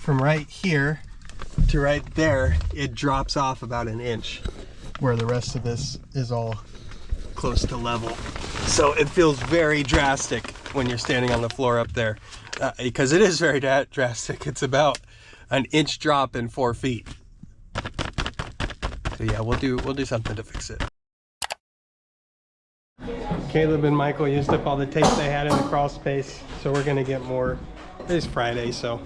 from right here to right there, it drops off about an inch, where the rest of this is all close to level. So it feels very drastic when you're standing on the floor up there, because it is very drastic. It's about an inch drop in 4 feet. So yeah, we'll do something to fix it. Caleb and Michael used up all the tape they had in the crawl space, so we're gonna get more. It's Friday, so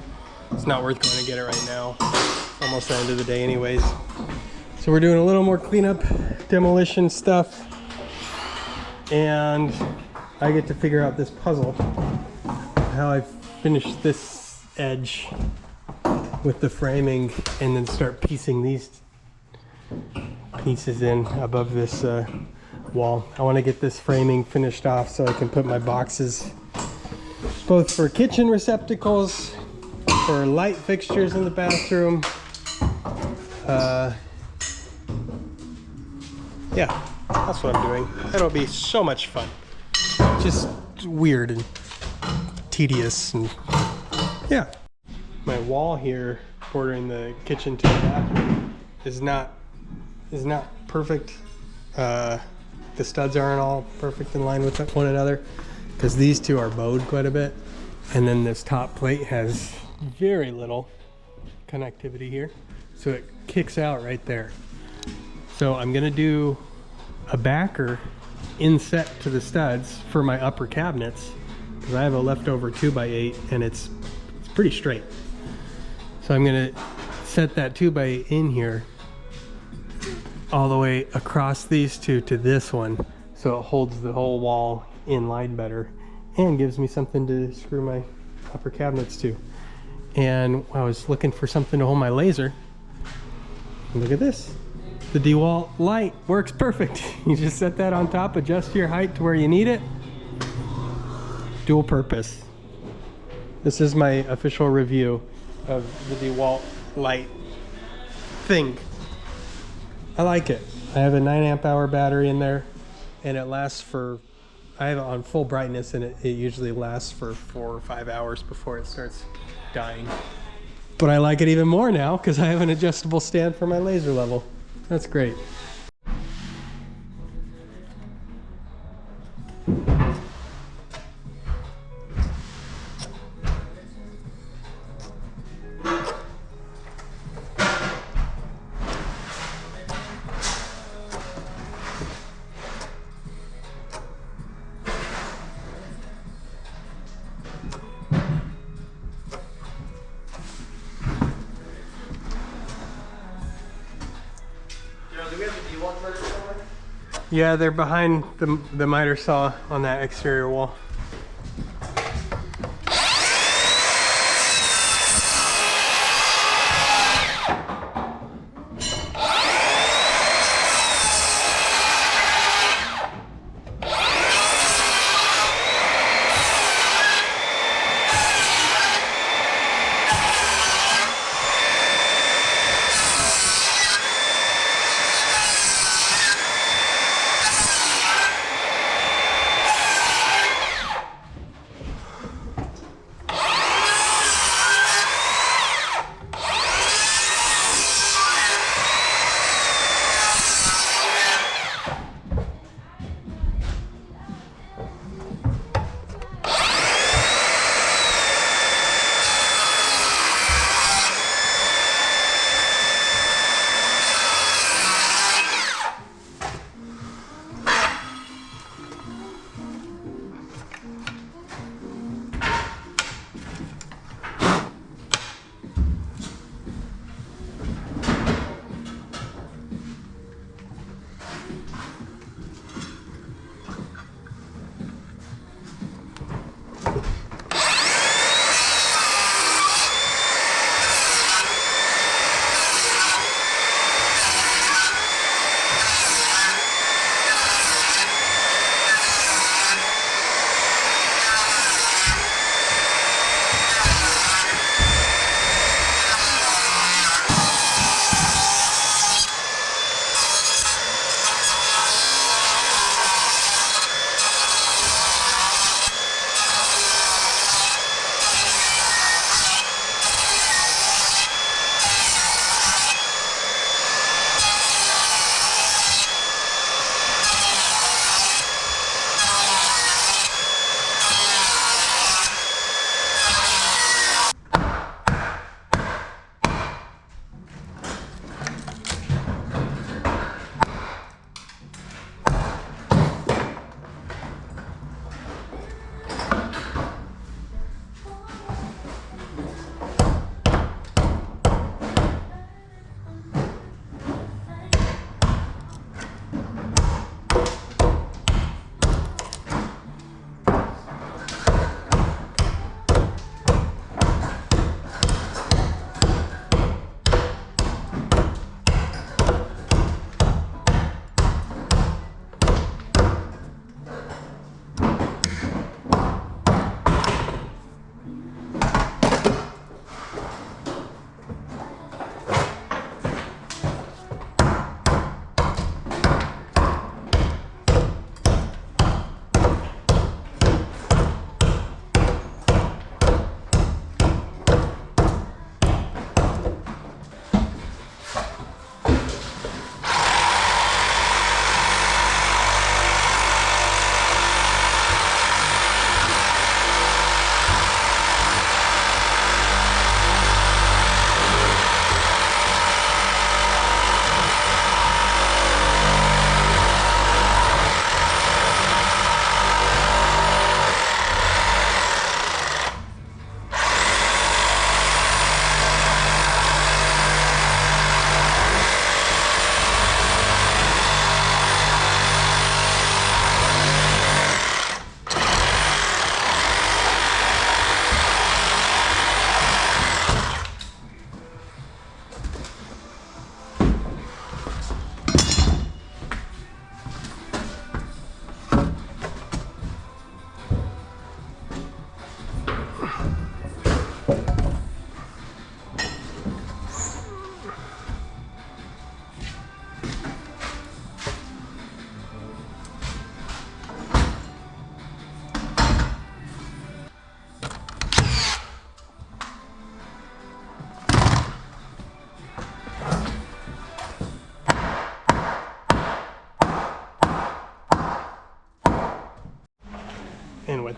it's not worth going to get it right now. It's almost the end of the day anyways. So we're doing a little more cleanup, demolition stuff, and I get to figure out this puzzle, how I finish this edge with the framing, and then start piecing these pieces in above this wall. I want to get this framing finished off so I can put my boxes, both for kitchen receptacles, for light fixtures in the bathroom. Yeah, that's what I'm doing. It'll be so much fun. Just weird and tedious, and yeah. My wall here bordering the kitchen to the bathroom is not perfect. The studs aren't all perfect in line with one another, because these two are bowed quite a bit, and then this top plate has very little connectivity here, so it kicks out right there. So I'm gonna do a backer inset to the studs for my upper cabinets, because I have a leftover 2x8 and it's pretty straight. So I'm gonna set that 2x8 in here all the way across these two to this one, so it holds the whole wall in line better and gives me something to screw my upper cabinets to. And I was looking for something to hold my laser. Look at this. The DeWalt light works perfect. You just set that on top, adjust your height to where you need it. Dual purpose. This is my official review of the DeWalt light thing. I like it. I have a 9 amp hour battery in there, and it lasts for, I have it on full brightness, and it usually lasts for 4 or 5 hours before it starts dying. But I like it even more now because I have an adjustable stand for my laser level. That's great. Yeah, they're behind the miter saw on that exterior wall.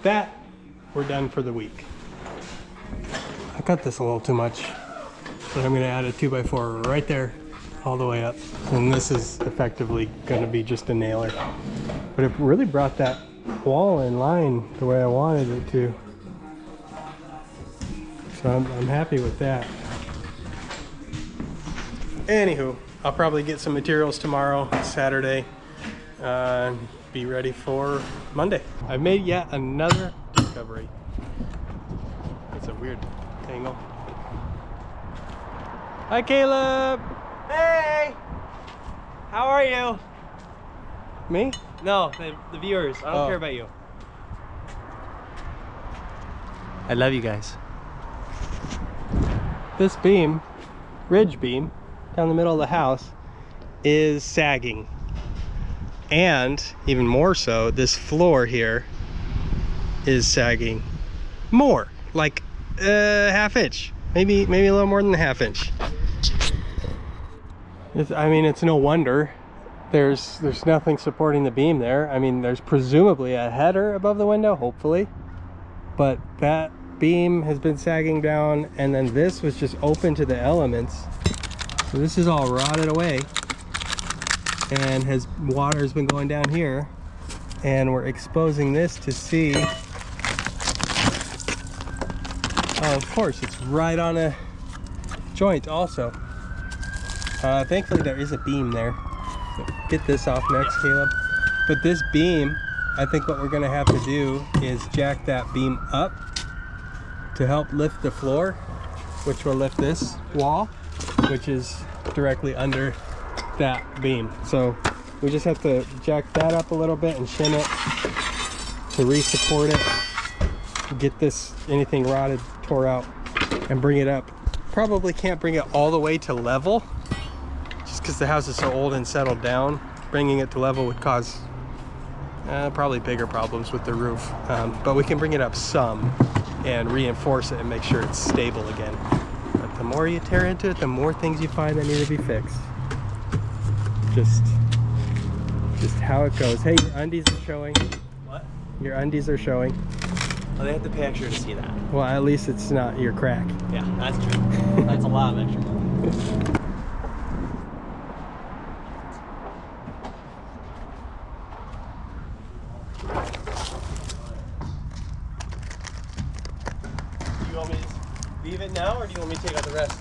with that, we're done for the week. I cut this a little too much, but I'm gonna add a 2x4 right there, all the way up. And this is effectively gonna be just a nailer. But it really brought that wall in line the way I wanted it to. So I'm happy with that. Anywho, I'll probably get some materials tomorrow, Saturday, be ready for Monday. I've made yet another discovery. It's a weird angle. Hi, Caleb. Hey! How are you? Me? No, the viewers. I don't care about you. I love you guys. This beam, ridge beam, down the middle of the house is sagging. And even more so, this floor here is sagging more, like a half inch, maybe a little more than a half inch. I mean, it's no wonder. There's nothing supporting the beam there. I mean, there's presumably a header above the window, hopefully, but that beam has been sagging down, and then this was just open to the elements. So this is all rotted away, and water's been going down here, and we're exposing this to see. Oh, of course, it's right on a joint also. Thankfully there is a beam there. So get this off next, Caleb. But this beam, I think what we're gonna have to do is jack that beam up to help lift the floor, which will lift this wall, which is directly under that beam. So we just have to jack that up a little bit and shim it to re-support it, get this, anything rotted, tore out, and bring it up. Probably can't bring it all the way to level, just because the house is so old and settled down. Bringing it to level would cause probably bigger problems with the roof, but we can bring it up some and reinforce it and make sure it's stable again. But the more you tear into it, the more things you find that need to be fixed. Just how it goes. Hey, your undies are showing. What? Your undies are showing. Oh, they have to pay extra to see that. Well, at least it's not your crack. Yeah, that's true. That's a lot of extra. Do you want me to leave it now, or do you want me to take out the rest?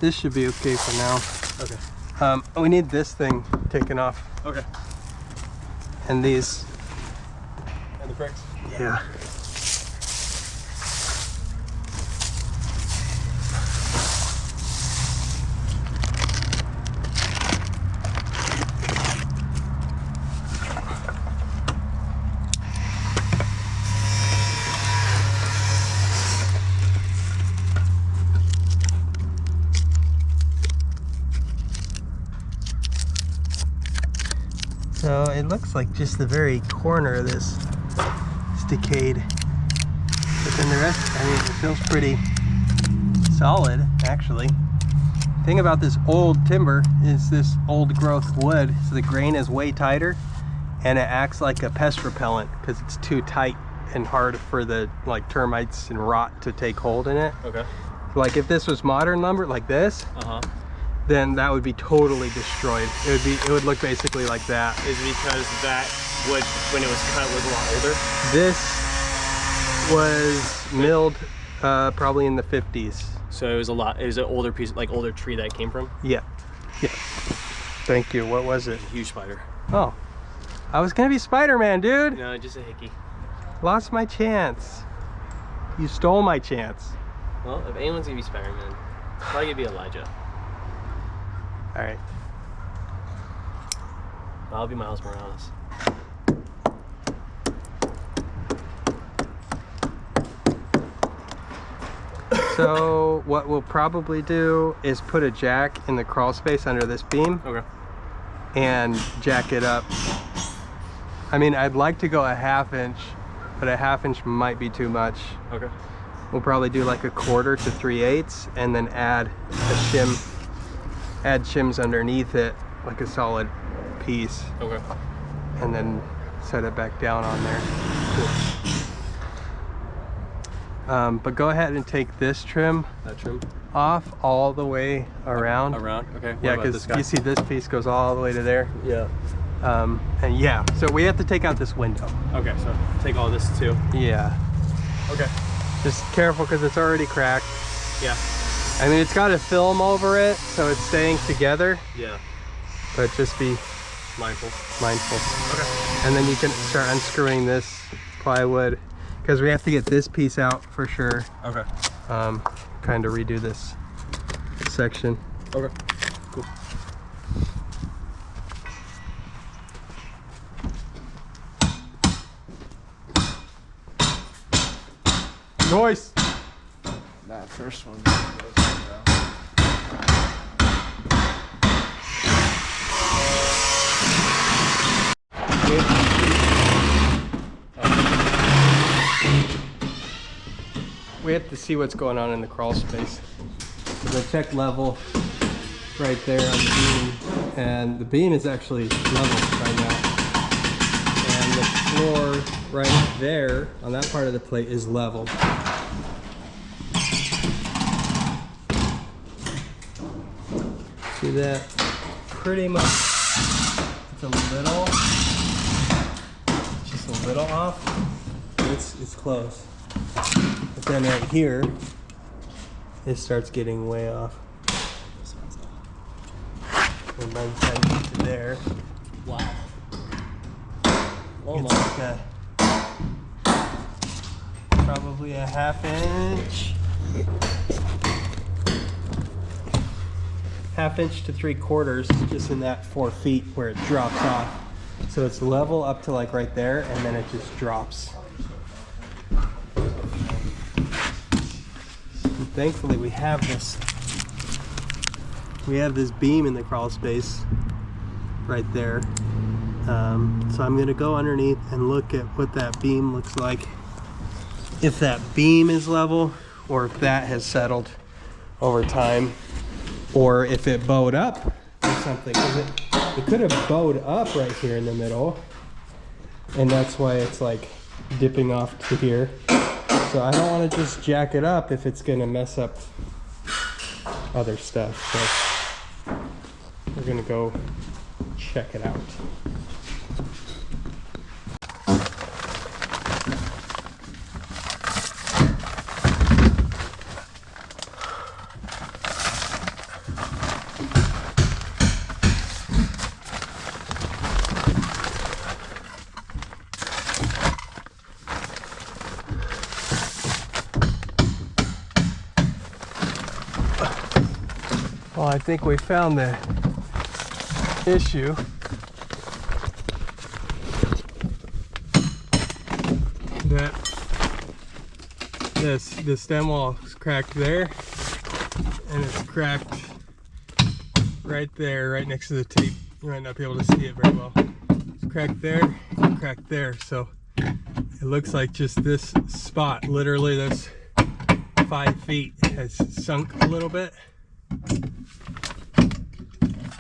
This should be okay for now. Okay. We need this thing taken off. Okay. And these. And the bricks? Yeah. So it looks like just the very corner of this is decayed. But then the rest, I mean, it feels pretty solid, actually. The thing about this old timber is this old growth wood, so the grain is way tighter and it acts like a pest repellent because it's too tight and hard for the termites and rot to take hold in it. Okay. Like if this was modern lumber like this, then that would be totally destroyed. It would look basically like that. Is it because that wood, when it was cut, was a lot older? This was milled probably in the 50s. So it was an older piece, like older tree that it came from? Yeah. Yeah. Thank you. What was it? A huge spider. Oh. I was gonna be Spider-Man, dude. No, just a hickey. Lost my chance. You stole my chance. Well, if anyone's gonna be Spider-Man, probably gonna be Elijah. All right. I'll be Miles Morales. So what we'll probably do is put a jack in the crawl space under this beam. Okay. And jack it up. I mean, I'd like to go a ½ inch, but a ½ inch might be too much. Okay. We'll probably do like a 1/4 to 3/8 and then add a shim add shims underneath it, like a solid piece, Okay. and then set it back down on there. But go ahead and take this trim That trim? off all the way around. Around? Okay. What Yeah, about this because guy? you see this piece goes all the way to there. Yeah. And yeah, so we have to take out this window. Okay, so take all this too. Yeah, Okay. just careful because it's already cracked. Yeah. I mean, it's got a film over it, so it's staying together, Yeah. but just be Mindful. mindful. Okay. And then you can start unscrewing this plywood because we have to get this piece out for sure. Okay. Kind of redo this section. Okay. Cool. Noise. That first one. We have to see what's going on in the crawl space. So I check level right there on the beam, and the beam is actually level right now. And the floor right there on that part of the plate is level. See that? Pretty much, it's a little, just a little off. It's close. But then right here, it starts getting way off. And by the time you get to there, Wow. Oh it's my. like probably a ½ inch. ½ inch to 3/4, just in that 4 feet where it drops off. So it's level up to like right there, and then it just drops. And thankfully we have this beam in the crawl space right there. So I'm gonna go underneath and look at what that beam looks like. If that beam is level, or if that has settled over time, or if it bowed up or something. 'Cause it could have bowed up right here in the middle, and that's why it's like dipping off to here. So I don't want to just jack it up if it's gonna mess up other stuff. So we're gonna go check it out. Well, I think we found the issue. That the stem wall is cracked there, and it's cracked right there, right next to the tape. You might not be able to see it very well. It's cracked there and cracked there, so it looks like just this spot, literally this 5 feet, has sunk a little bit.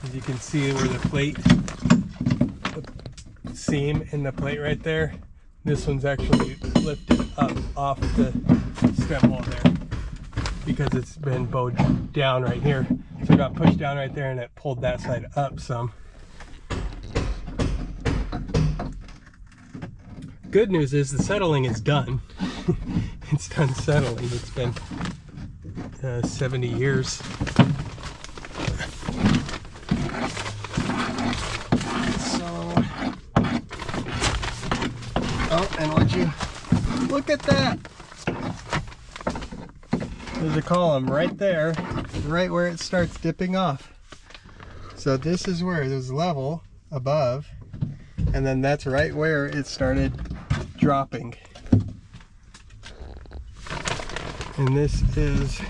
As you can see where the plate, the seam in the plate right there, this one's actually lifted up off the stem wall there because it's been bowed down right here. So it got pushed down right there and it pulled that side up some. Good news is the settling is done. It's done settling. It's been 70 years. Oh, and would you look at that? There's a column right there, right where it starts dipping off. So this is where there's level above, and then that's right where it started dropping. And this is,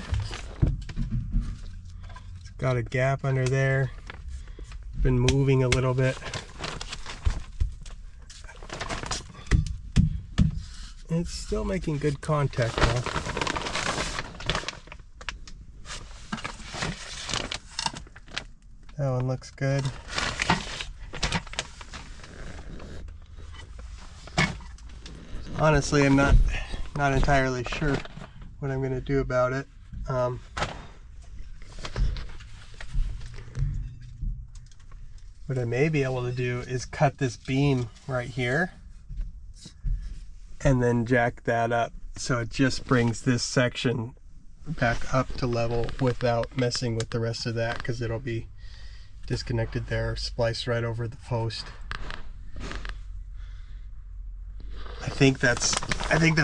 it's got a gap under there, been moving a little bit. It's still making good contact now. That one looks good. Honestly, I'm not entirely sure what I'm gonna do about it. What I may be able to do is cut this beam right here and then jack that up so it just brings this section back up to level without messing with the rest of that, because it'll be disconnected there, spliced right over the post. I think that's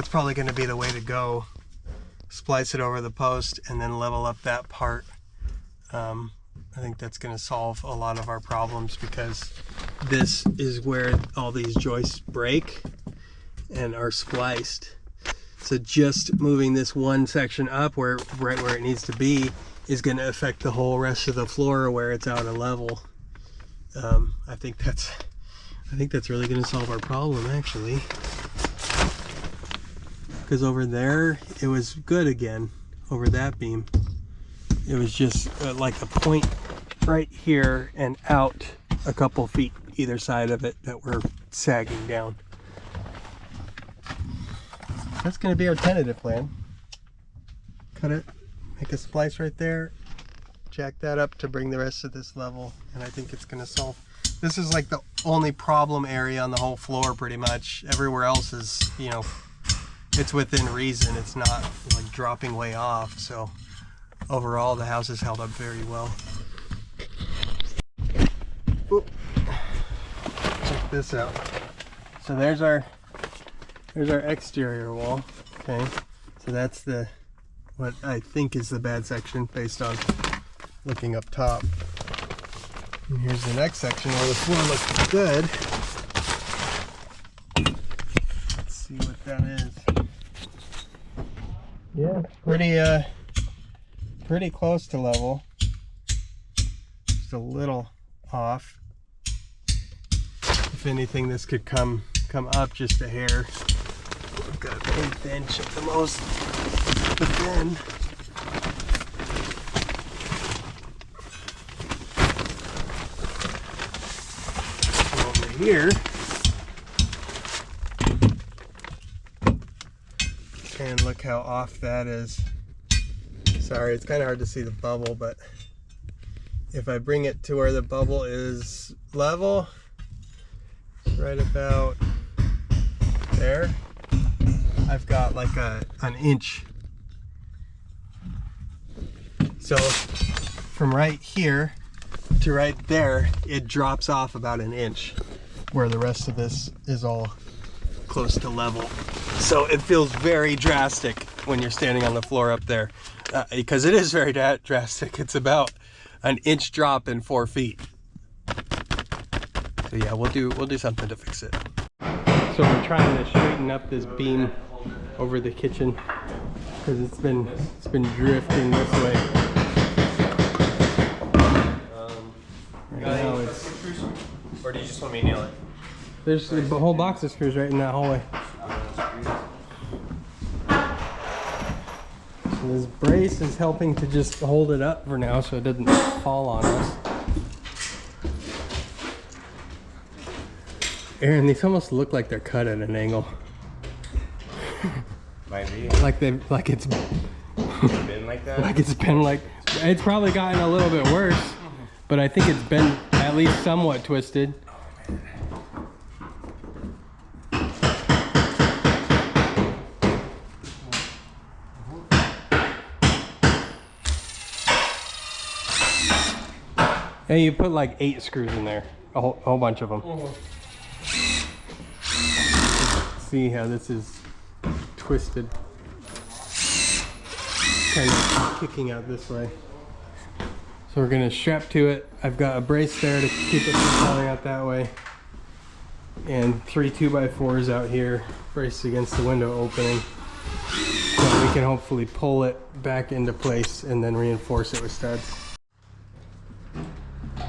probably going to be the way to go. Splice it over the post and then level up that part. I think that's going to solve a lot of our problems, because this is where all these joists break and are spliced. So just moving this one section up right where it needs to be is going to affect the whole rest of the floor where it's out of level. I think that's really going to solve our problem, actually. Because over there it was good again. Over that beam it was just like a point right here and out a couple feet either side of it that were sagging down. That's going to be our tentative plan. Cut it, make a splice right there, jack that up to bring the rest of this level, and I think it's going to solve. This is like the only problem area on the whole floor pretty much. Everywhere else is, you know, it's within reason. It's not like dropping way off. So overall the house has held up very well. Oop. Check this out. So there's our exterior wall. Okay, so that's what I think is the bad section based on looking up top. And here's the next section where the floor looks good. Let's see what that is. Yeah, pretty close to level. Just a little off. If anything, this could come up just a hair. We've got an 1/8 inch at the most, but then over here, and look how off that is. Sorry, it's kind of hard to see the bubble, but if I bring it to where the bubble is level, right about there, I've got like an inch. So from right here to right there, it drops off about an inch, where the rest of this is all close to level. So it feels very drastic when you're standing on the floor up there, because it is very drastic. It's about an inch drop in 4 feet. So yeah, we'll do something to fix it. So we're trying to straighten up this beam over the kitchen because it's been drifting this way. Right now it's, or do you just want me to nail it? there's a whole box of screws right in that hallway. So this brace is helping to just hold it up for now so it doesn't fall on us. Aaron, these almost look like they're cut at an angle. Might be. Like it's Been like that? like it's probably gotten a little bit worse, but I think it's been at least somewhat twisted. And you put like 8 screws in there, a whole bunch of them. See how this is twisted, kind of kicking out this way. So we're gonna strap to it. I've got a brace there to keep it from falling out that way, and 3 2x4s out here braced against the window opening, so we can hopefully pull it back into place and then reinforce it with studs.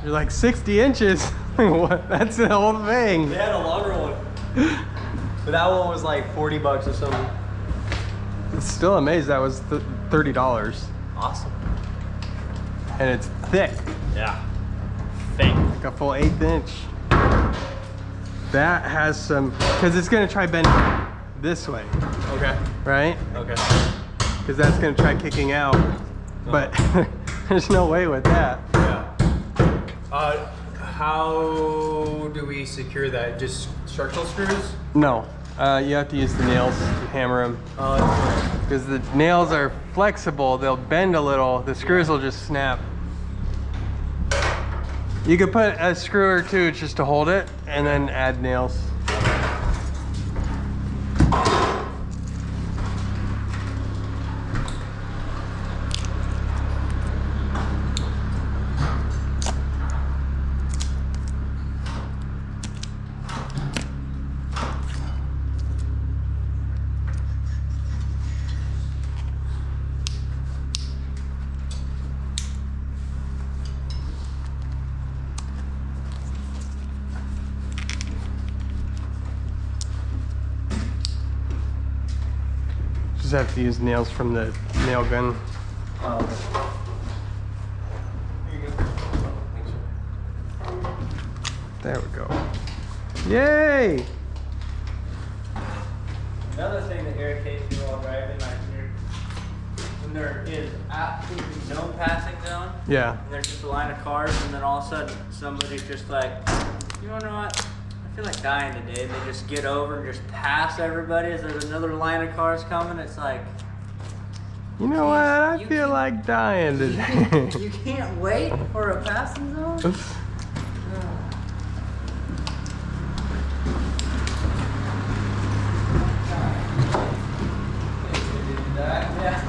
You're like 60 inches. What? That's the whole thing. They had a longer one. But that one was like 40 bucks or something. It's still amazed that was $30. Awesome. And it's thick. Yeah. fake. like a full 1/8 inch. That has some, because it's gonna try bending this way, Okay. right? Okay. Because that's gonna try kicking out, but there's no way with that. Yeah. How do we secure that? Just structural screws? No, you have to use the nails to hammer them. Because the nails are flexible, they'll bend a little, the screws will just snap. You could put a screw or two just to hold it, and then add nails. Just have to use nails from the nail gun. There we go. Yay! Another thing that irritates me while driving, like when there is absolutely no passing zone, Yeah. and there's just a line of cars, and then all of a sudden somebody's just like, you know what? I feel like dying today. And they just get over and just pass everybody as there's another line of cars coming. It's like, You know what? I You feel can't- like dying today. you can't wait for a passing zone? Yeah.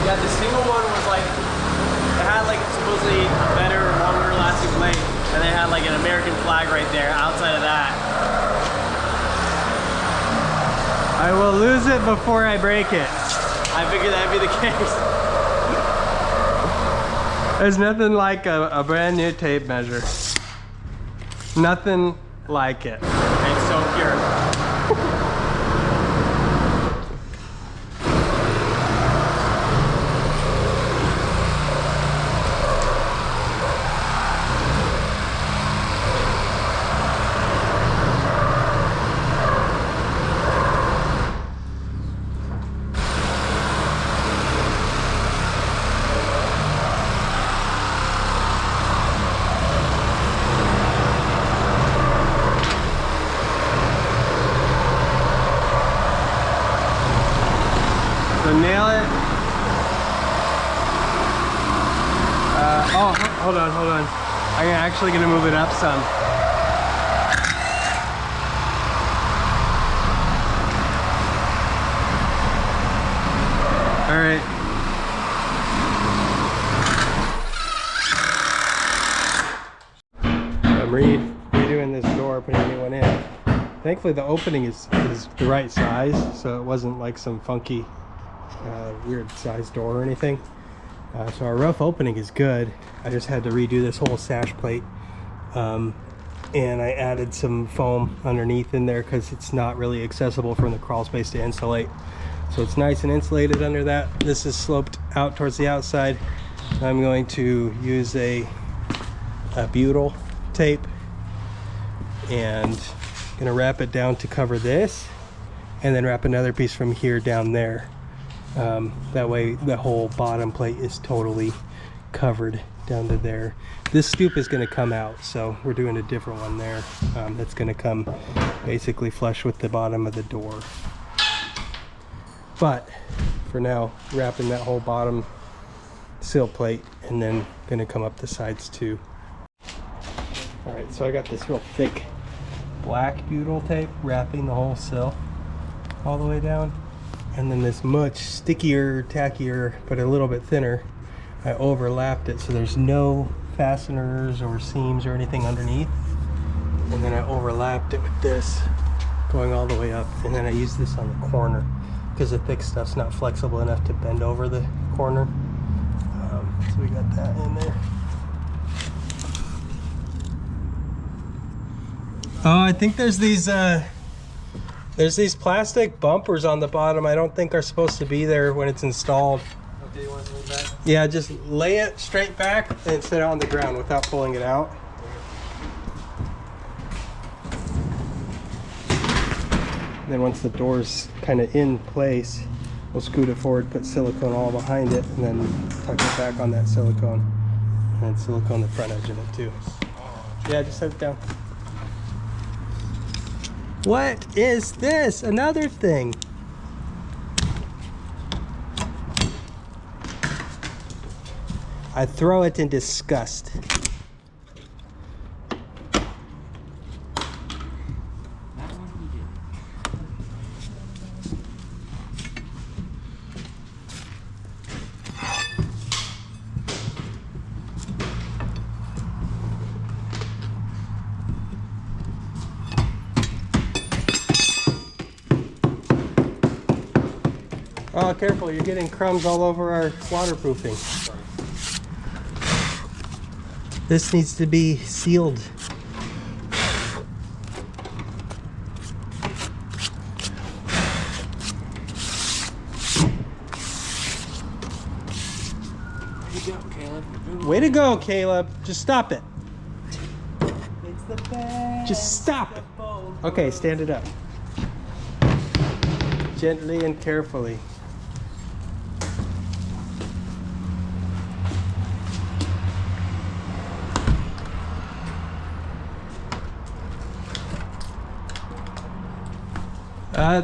Yeah, the single one was like, it had like supposedly a better, longer lasting blade. And they had like an American flag right there outside of that. I will lose it before I break it. I figured that'd be the case. There's nothing like a brand new tape measure. Nothing like it. It's so pure. So nail it. Hold on. I'm actually gonna move it up some. All right. I'm redoing this door, putting a new one in. Thankfully the opening is the right size, so it wasn't like some funky weird size door or anything. So our rough opening is good. I just had to redo this whole sash plate, and I added some foam underneath in there because it's not really accessible from the crawl space to insulate. So it's nice and insulated under that. This is sloped out towards the outside. I'm going to use a butyl tape and gonna wrap it down to cover this, and then wrap another piece from here down there. That way the whole bottom plate is totally covered down to there. This stoop is going to come out, so we're doing a different one there. That's going to come basically flush with the bottom of the door. But for now, wrapping that whole bottom sill plate, and then going to come up the sides too. Alright, so I got this real thick black butyl tape wrapping the whole sill all the way down. And then this much stickier, tackier, but a little bit thinner, I overlapped it so there's no fasteners or seams or anything underneath. And then I overlapped it with this going all the way up, and then I used this on the corner because the thick stuff's not flexible enough to bend over the corner. So we got that in there. Oh, I think there's these plastic bumpers on the bottom I don't think are supposed to be there when it's installed. Okay, you want to lean back? Yeah, just lay it straight back and sit it on the ground without pulling it out. Then once the door's kind of in place, we'll scoot it forward, put silicone all behind it, and then tuck it back on that silicone. And then silicone the front edge of it too. Yeah, just set it down. What is this? Another thing. I throw it in disgust. Oh, careful, you're getting crumbs all over our waterproofing. This needs to be sealed. Way to go, Caleb. Just stop it. It's the best. Just stop it. Okay, stand it up. Gently and carefully.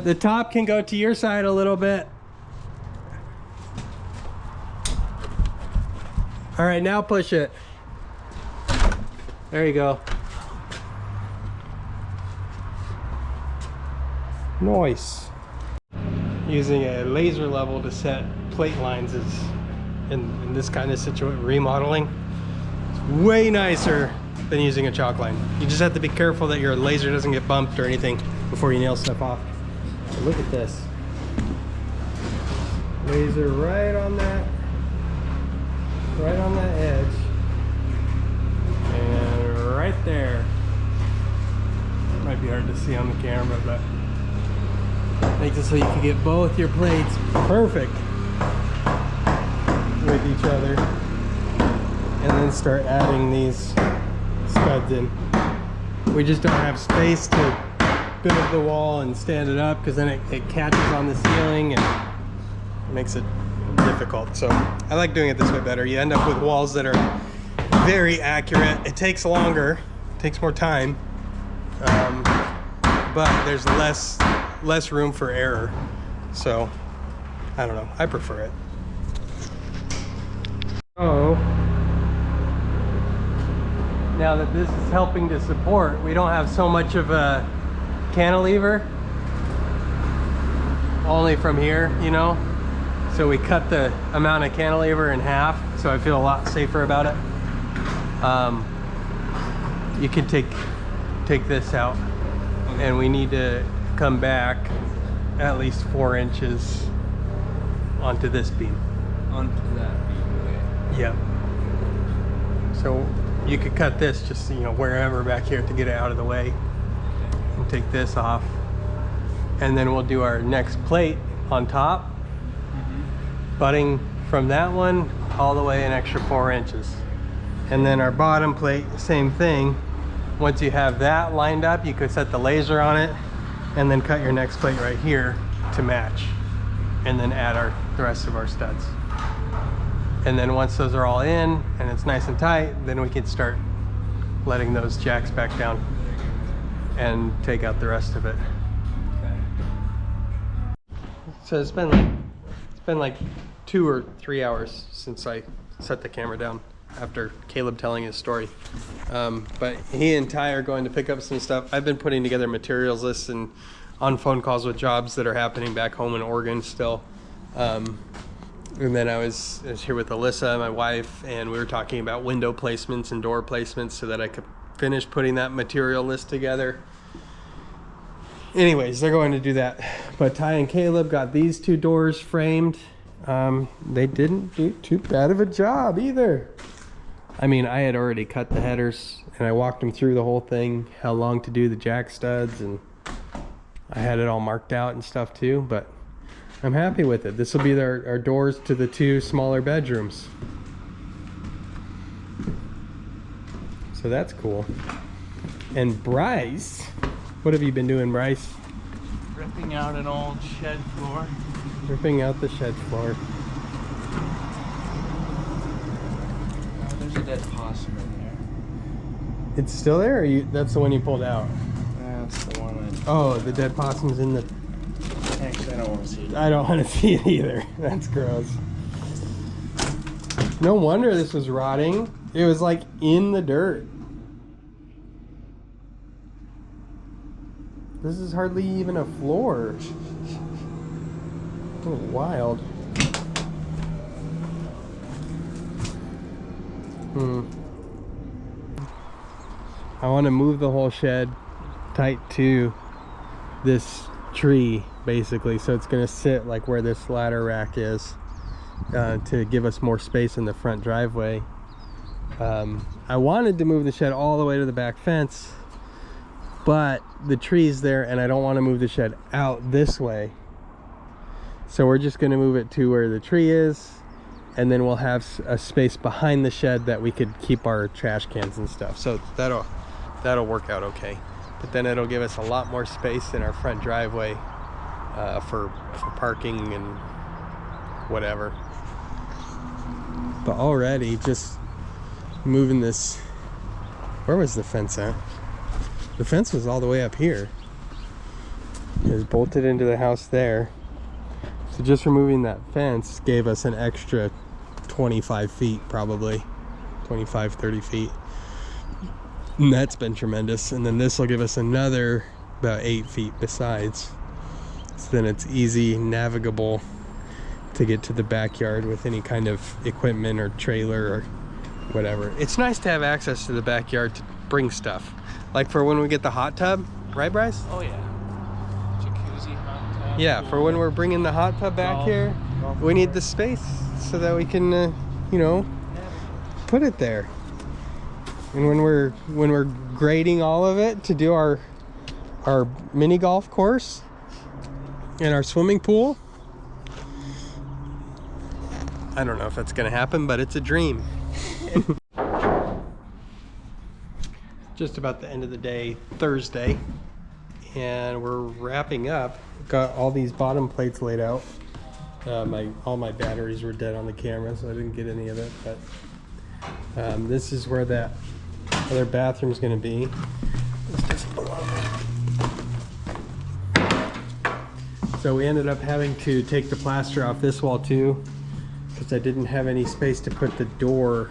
The top can go to your side a little bit. All right, now push it. There you go. Nice. Using a laser level to set plate lines is, in this kind of situation, remodeling, it's way nicer than using a chalk line. You just have to be careful that your laser doesn't get bumped or anything before you nail stuff off. But look at this. Laser right on that edge. And right there. Might be hard to see on the camera, but makes it so you can get both your plates perfect with each other. And then start adding these studs in. We just don't have space to build the wall and stand it up because then it catches on the ceiling and it makes it difficult. So I like doing it this way better. You end up with walls that are very accurate. It takes longer, takes more time, but there's less room for error. So I don't know, I prefer it. Oh, now that this is helping to support, we don't have so much of a cantilever, only from here, you know, so we cut the amount of cantilever in half, so I feel a lot safer about it. You can take this out, and we need to come back at least 4 inches onto this beam. Onto that beam, okay. Yep. So you could cut this just, you know, wherever back here to get it out of the way. And take this off. And then we'll do our next plate on top. Butting from that one all the way an extra 4 inches. And then our bottom plate, same thing. Once you have that lined up, you could set the laser on it and then cut your next plate right here to match. And then add the rest of our studs. And then once those are all in and it's nice and tight, then we can start letting those jacks back down and take out the rest of it. So it's been like 2 or 3 hours since I set the camera down after Caleb telling his story. But he and Ty are going to pick up some stuff. I've been putting together materials lists and on phone calls with jobs that are happening back home in Oregon still. And then I was here with Alyssa, my wife, and we were talking about window placements and door placements so that I could finish putting that material list together. Anyways, they're going to do that. But Ty and Caleb got these 2 doors framed. They didn't do too bad of a job either. I mean, I had already cut the headers and I walked them through the whole thing, how long to do the jack studs, and I had it all marked out and stuff too, but I'm happy with it. This will be our doors to the 2 smaller bedrooms. So that's cool. And Bryce, what have you been doing, Bryce? Ripping out an old shed floor. Ripping out the shed floor. Oh, there's a dead possum in there. It's still there, or that's the one you pulled out? That's the one that... Oh, the dead possum's in the... Actually, I don't want to see it. I don't want to see it either. That's gross. No wonder this was rotting. It was like in the dirt. This is hardly even a floor. Oh, wild. I want to move the whole shed tight to this tree, basically, so it's going to sit like where this ladder rack is, to give us more space in the front driveway. I wanted to move the shed all the way to the back fence, but the tree's there and I don't want to move the shed out this way, so we're just going to move it to where the tree is, and then we'll have a space behind the shed that we could keep our trash cans and stuff. So that'll work out okay, but then it'll give us a lot more space in our front driveway for parking and whatever. But already just moving this, where was the fence at? The fence was all the way up here. It was bolted into the house there. So just removing that fence gave us an extra 25 feet, probably 25, 30 feet. And that's been tremendous. And then this will give us another about 8 feet besides. So then it's easy, navigable to get to the backyard with any kind of equipment or trailer or whatever. It's nice to have access to the backyard to bring stuff. Like for when we get the hot tub, right, Bryce? Oh, yeah. Jacuzzi, hot tub. Yeah, for when we're bringing the hot tub back here, we need the space so that we can, you know, put it there. And when we're grading all of it to do our mini golf course and our swimming pool, I don't know if that's gonna happen, but it's a dream. Just about the end of the day, Thursday, and we're wrapping up. Got all these bottom plates laid out. All my batteries were dead on the camera, so I didn't get any of it, but this is where that other bathroom's gonna be. So we ended up having to take the plaster off this wall too, because I didn't have any space to put the door.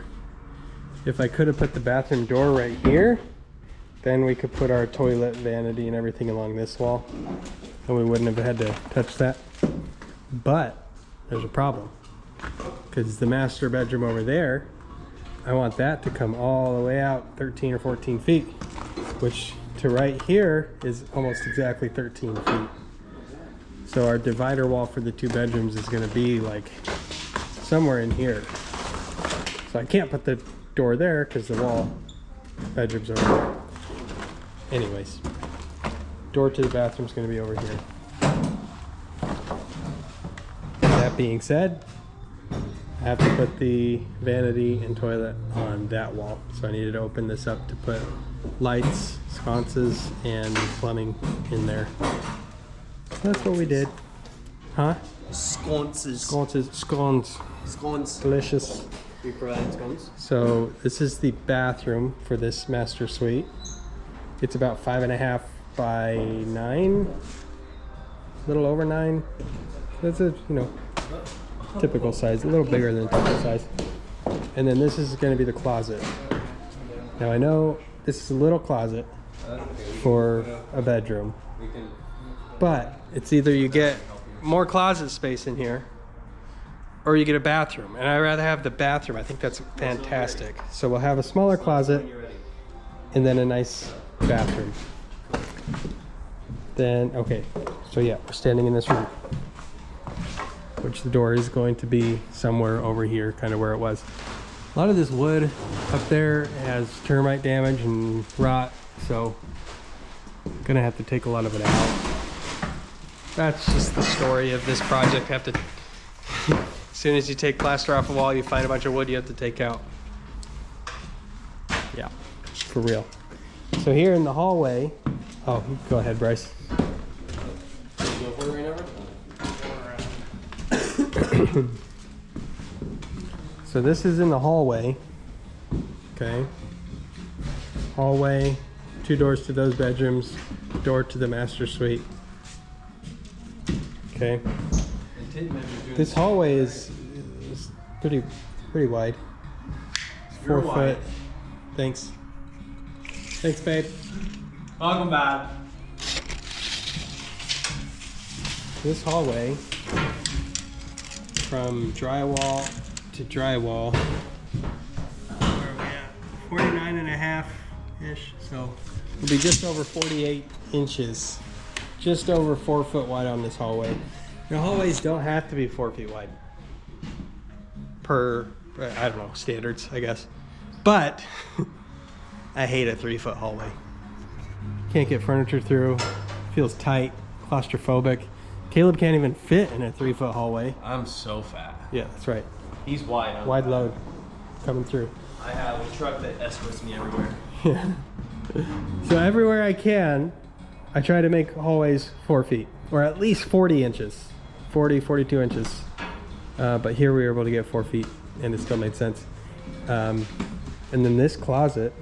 If I could have put the bathroom door right here, then we could put our toilet, vanity, and everything along this wall, and we wouldn't have had to touch that. But there's a problem, because the master bedroom over there, I want that to come all the way out 13 or 14 feet, which to right here is almost exactly 13 feet. So our divider wall for the 2 bedrooms is going to be like somewhere in here. So I can't put the door there because the bedroom's over there. Anyways, door to the bathroom is going to be over here. That being said, I have to put the vanity and toilet on that wall. So I needed to open this up to put lights, sconces, and plumbing in there. That's what we did. Huh? Sconces. Scones. Scones. Delicious. We provide scones. So this is the bathroom for this master suite. It's about 5.5 by 9, a little over 9. That's a, you know, typical size, a little bigger than typical size. And then this is going to be the closet. Now I know this is a little closet for a bedroom, but it's either you get more closet space in here or you get a bathroom, and I'd rather have the bathroom. I think that's fantastic. So we'll have a smaller closet and then a nice bathroom. Then, okay, so yeah, we're standing in this room, which the door is going to be somewhere over here, kind of where it was. A lot of this wood up there has termite damage and rot, so I'm gonna have to take a lot of it out. That's just the story of this project. Have to, as soon as you take plaster off a wall, you find a bunch of wood you have to take out. Yeah, for real. So here in the hallway, oh, go ahead, Bryce. So this is in the hallway. Okay. Hallway, 2 doors to those bedrooms, door to the master suite. Okay. This hallway is pretty wide. It's 4 foot. Thanks. Thanks, babe. Welcome back. This hallway, from drywall to drywall, where are we at? 49 and a half-ish, so it'll be just over 48 inches. Just over 4 foot wide on this hallway. The hallways don't have to be 4 feet wide. Per, I don't know, standards, I guess. But, I hate a 3 foot hallway. Can't get furniture through, feels tight, claustrophobic. Caleb can't even fit in a 3 foot hallway. I'm so fat. Yeah, that's right. He's wide. I'm Wide fat. load coming through. I have a truck that escorts me everywhere. Yeah. So everywhere I can, I try to make hallways 4 feet, or at least 40 inches, 40, 42 inches. But here we were able to get 4 feet, and it still made sense. And then this closet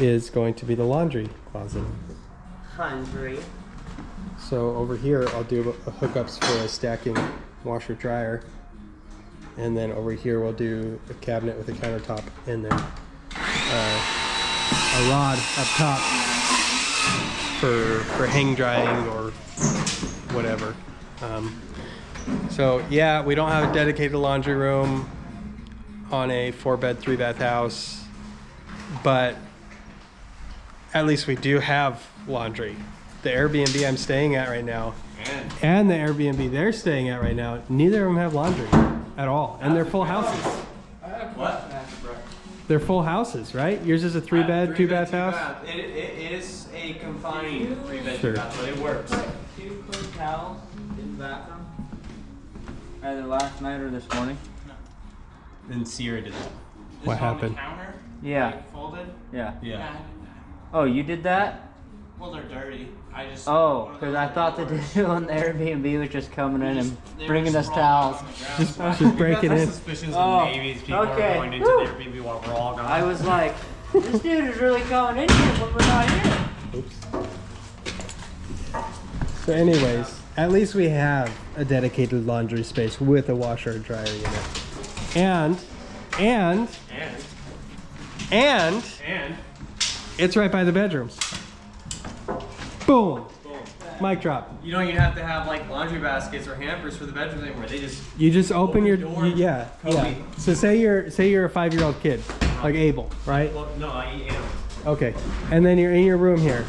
is going to be the laundry closet. Hungry. So over here, I'll do hookups for a stacking washer dryer. And then over here, we'll do a cabinet with a countertop, and then a rod up top for hang drying or whatever. So yeah, we don't have a dedicated laundry room on a 4-bed, 3-bath house, but at least we do have laundry. The Airbnb I'm staying at right now and the Airbnb they're staying at right now, neither of them have laundry at all, and they're full houses. What? They're full houses, right? Yours is a 3-bed, 2-bath house? It is a confined 3-bed, Sure. 2-bath, but it works. 2 clean towels in the bathroom. Either last night or this morning. Then Sierra did that. What happened? Counter, Yeah. like, folded. Yeah. Yeah. Oh, you did that? Well, they're dirty. I just. Oh, because I thought the dude on the Airbnb was just coming in and bringing us towels. Just break it in. Suspicions Oh, that maybe people okay. are going into Woo. the Airbnb while we're all gone. I was like, this dude is really coming in here when we're not here. Oops. So anyways, at least we have a dedicated laundry space with a washer and dryer unit. And it's right by the bedrooms. Boom. Mic drop. You don't even have to have like laundry baskets or hampers for the bedrooms anymore. They just You just open your the door, yeah. Kobe. So say you're a 5-year-old kid, like Abel, right? well, no, I eat animals. Okay. And then you're in your room here.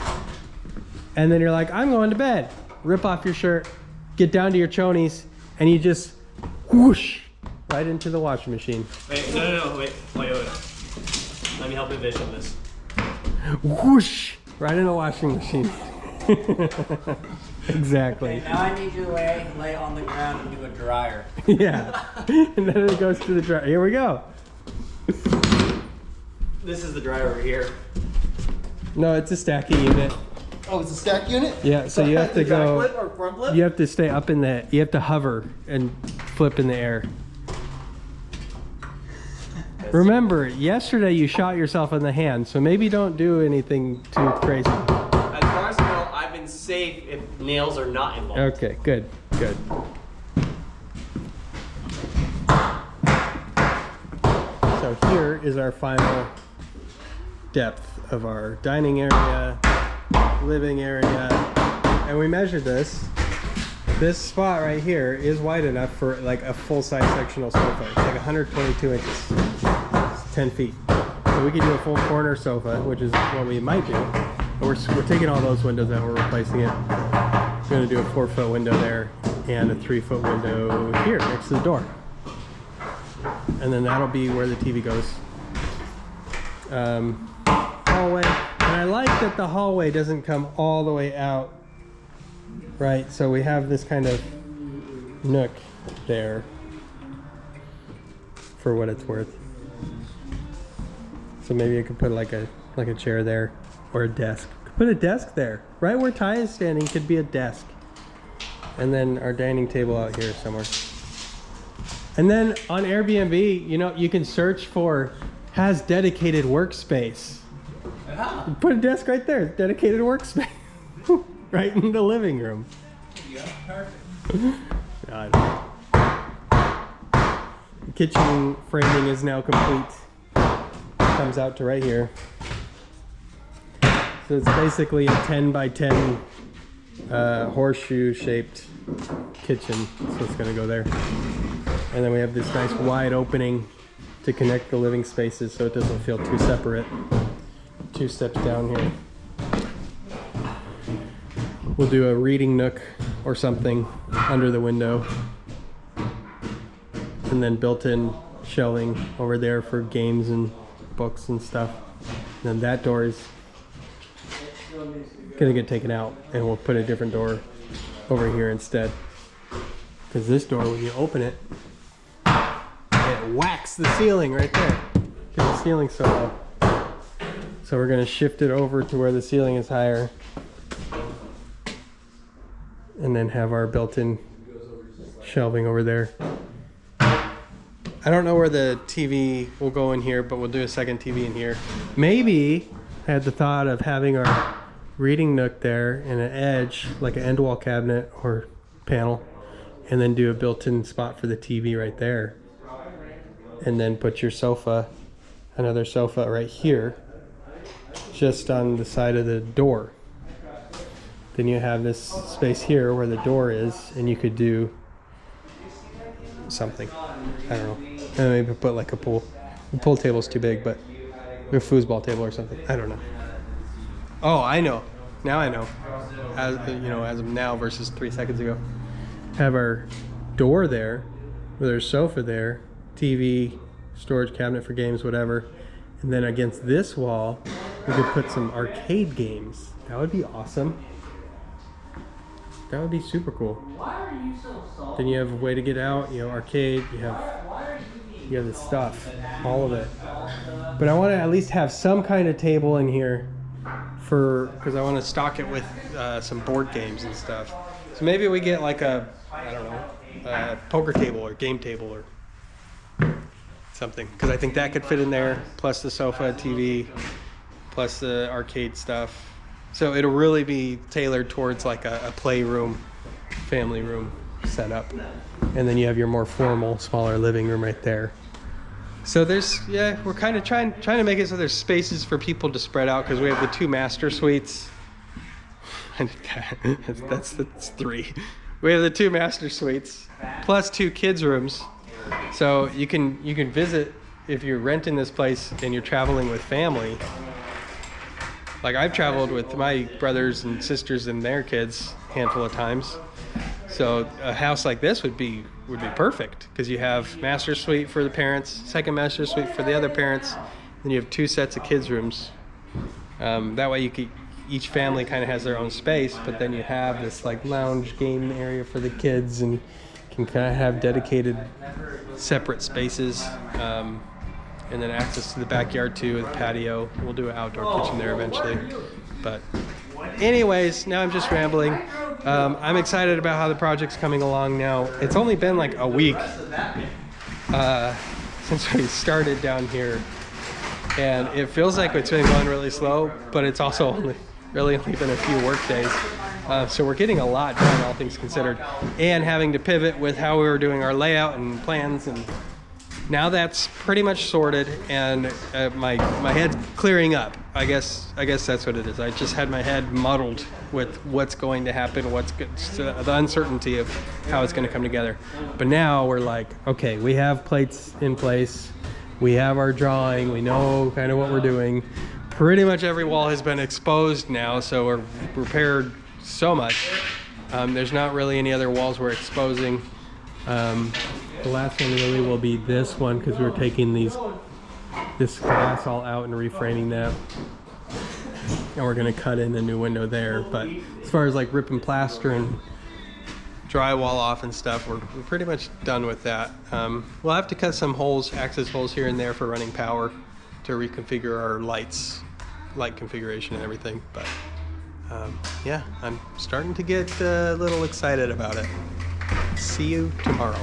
And then you're like, I'm going to bed. Rip off your shirt, get down to your chonies, and you just whoosh right into the washing machine. Wait, no, wait. Let me help envision this. Whoosh right in the washing machine. Exactly. Okay, now I need you to lay on the ground and do a dryer. Yeah. And then it goes to the dryer. Here we go. This is the dryer over here. No, it's a stacking unit. Oh, it's a stack unit? Yeah, so you have to go. Back flip or front flip? You have to stay up in the. You have to hover and flip in the air. Remember, yesterday you shot yourself in the hand, so maybe don't do anything too crazy. As far as I know, I've been safe if nails are not involved. Okay, good. So here is our final depth of our dining area, living area, and we measured this. This spot right here is wide enough for like a full-size sectional sofa. It's like 122 inches, it's 10 feet. So we could do a full corner sofa, which is what we might do. We're taking all those windows out, we're replacing it. We're gonna do a 4-foot window there and a 3-foot window here next to the door. And then that'll be where the TV goes. Hallway, and I like that the hallway doesn't come all the way out, right? So we have this kind of nook there for what it's worth. So maybe I could put like a chair there or a desk. Could put a desk there. Right where Ty is standing could be a desk. And then our dining table out here somewhere. And then on Airbnb, you know, you can search for has dedicated workspace. Put a desk right there, dedicated workspace. Right in the living room. Yeah, perfect. God. The kitchen framing is now complete. Comes out to right here. So it's basically a 10 by 10 horseshoe shaped kitchen. So it's gonna go there. And then we have this nice wide opening to connect the living spaces so it doesn't feel too separate. 2 steps down here. We'll do a reading nook or something under the window. And then built-in shelving over there for games and books and stuff. And then that door is gonna get taken out and we'll put a different door over here instead. Because this door, when you open it, it whacks the ceiling right there. Because the ceiling's so low. So we're gonna shift it over to where the ceiling is higher. And then have our built-in shelving over there. I don't know where the TV will go in here, but we'll do a second TV in here. Maybe I had the thought of having our reading nook there and an edge, like an end wall cabinet or panel, and then do a built-in spot for the TV right there. And then put your sofa, another sofa right here, just on the side of the door. Then you have this space here where the door is, and you could do something. I don't know. And maybe put like a pool. The pool table's too big, but a foosball table or something. I don't know. Oh, I know. Now I know. As you know, as of now versus 3 seconds ago. Have our door there, with our sofa there, TV, storage cabinet for games, whatever. And then against this wall, we could put some arcade games. That would be awesome. That would be super cool. Then you have a way to get out, you know, arcade, you have the stuff, all of it. But I want to at least have some kind of table in here because I want to stock it with some board games and stuff. So maybe we get like a, I don't know, a poker table or game table or something. Because I think that could fit in there, plus the sofa, TV, plus the arcade stuff. So it'll really be tailored towards like a playroom, family room setup. And then you have your more formal, smaller living room right there. So we're kind of trying to make it so there's spaces for people to spread out because we have the 2 master suites. that's 3. We have the 2 master suites plus 2 kids rooms. So you can visit if you're renting this place and you're traveling with family. Like I've traveled with my brothers and sisters and their kids a handful of times. So a house like this would be perfect because you have master suite for the parents, second master suite for the other parents, then you have 2 sets of kids rooms. That way each family kind of has their own space, but then you have this like lounge game area for the kids and can kind of have dedicated separate spaces. And then access to the backyard too, with the patio. We'll do an outdoor kitchen there eventually. But anyways, now I'm just rambling. I'm excited about how the project's coming along now. It's only been like a week since we started down here. And it feels like it's been going really slow, but it's also only been a few work days. So we're getting a lot done, all things considered. And having to pivot with how we were doing our layout and plans, and now that's pretty much sorted, and my head's clearing up. I guess that's what it is. I just had my head muddled with what's going to happen, the uncertainty of how it's going to come together. But now we're like, okay, we have plates in place, we have our drawing, we know kind of what we're doing. Pretty much every wall has been exposed now, so we're repaired so much. There's not really any other walls we're exposing. The last one really will be this one because we're taking this glass all out and reframing that. And we're gonna cut in a new window there. But as far as like ripping plaster and drywall off and stuff, we're pretty much done with that. We'll have to cut some holes, access holes here and there for running power to reconfigure our light configuration and everything. But yeah, I'm starting to get a little excited about it. See you tomorrow.